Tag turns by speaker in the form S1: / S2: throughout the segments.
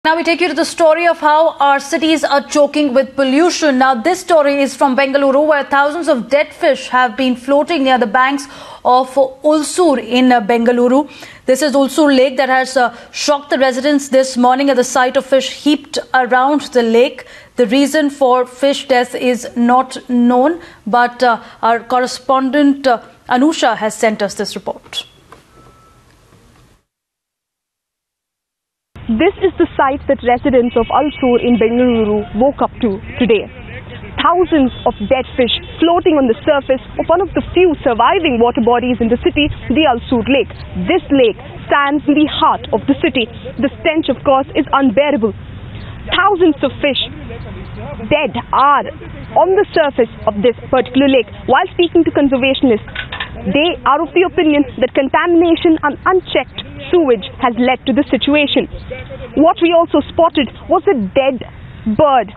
S1: Now we take you to the story of how our cities are choking with pollution. Now this story is from Bengaluru, where thousands of dead fish have been floating near the banks of Ulsoor in Bengaluru. This is Ulsoor Lake that has shocked the residents this morning at the sight of fish heaped around the lake. The reason for fish death is not known, but our correspondent Anusha has sent us this report.
S2: This is the sight that residents of Ulsoor in Bengaluru woke up to today. Thousands of dead fish floating on the surface of one of the few surviving water bodies in the city, the Ulsoor Lake. This lake stands in the heart of the city. The stench, of course, is unbearable. Thousands of fish dead are on the surface of this particular lake. While speaking to conservationists, they are of the opinion that contamination and unchecked sewage has led to the situation. What we also spotted was a dead bird.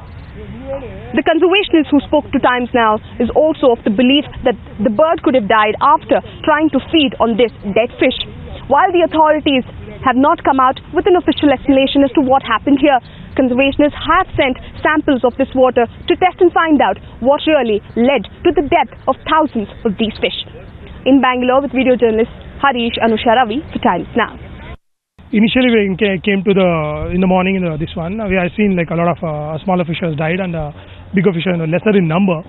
S2: The conservationist who spoke to Times Now is also of the belief that the bird could have died after trying to feed on this dead fish. While the authorities have not come out with an official explanation as to what happened here, conservationists have sent samples of this water to test and find out what really led to the death of thousands of these fish. In Bangalore with video journalist Harish, Anusha, Ravi for Times Now.
S3: Initially, we came to in the morning this one. We have seen like a lot of smaller fishes died and bigger fishes lesser in number.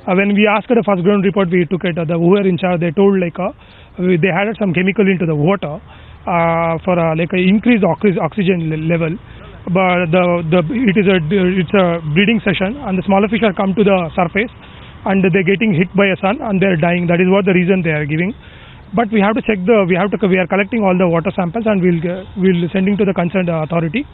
S3: When we asked the first ground report, we took it. The who were in charge, they told like they added some chemical into the water for like increased oxygen level. But it's a breeding session, and the smaller fish are come to the surface, and they're getting hit by a sun and they're dying. That is what the reason they are giving. But we have to check we are collecting all the water samples and we'll sending to the concerned authority.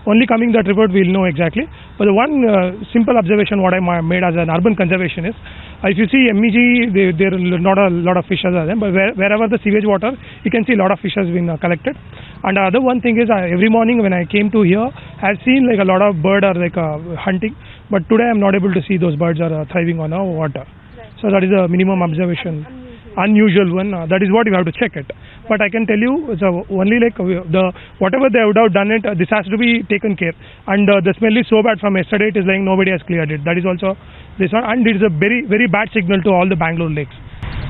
S3: Only coming that report we'll know exactly. But the one simple observation what I made as an urban conservationist, if you see MEG, there are not a lot of fishes are there, but wherever the sewage water, you can see a lot of fish has been collected. And the other one thing is every morning when I came to here, I've seen like a lot of bird are like hunting, but today I'm not able to see those birds are thriving on our water. Right. So that is a minimum observation. Unusual one. That is what you have to check it. But I can tell you, so only like whatever they would have done it, this has to be taken care. And the smell is so bad from yesterday. It is like nobody has cleared it. That is also this one, and it is a very very bad signal to all the Bangalore lakes.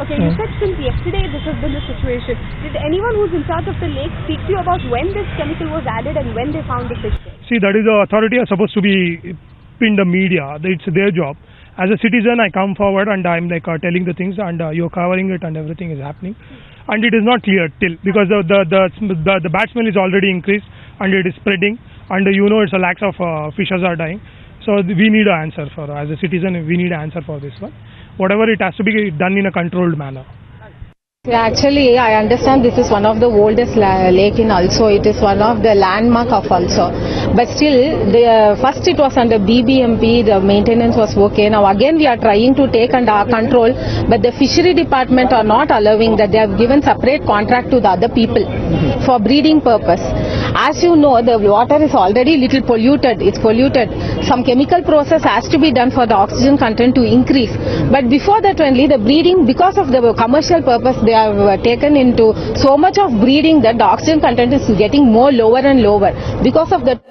S2: Okay, you said since yesterday this has been the situation. Did anyone who's in charge of the lake speak to you about when this chemical was added and when they found the fish?
S3: See, that is the authority are supposed to be in the media. It's their job. As a citizen, I come forward and I'm like telling the things, and you're covering it, and everything is happening, and it is not clear till because the bad smell is already increased and it is spreading, and it's a lack of fishes are dying. So we need an answer for as a citizen. We need an answer for this one. Whatever it has to be done in a controlled manner.
S4: Actually, I understand this is one of the oldest lake in Ulsoor. It is one of the landmark of Ulsoor. But still, first it was under BBMP, the maintenance was okay. Now again we are trying to take under our control, but the fishery department are not allowing that. They have given separate contract to the other people for breeding purpose. As you know, the water is already little polluted. It's polluted. Some chemical process has to be done for the oxygen content to increase. But before that only, the breeding, because of the commercial purpose, they have taken into so much of breeding that the oxygen content is getting more lower and lower. Because of that.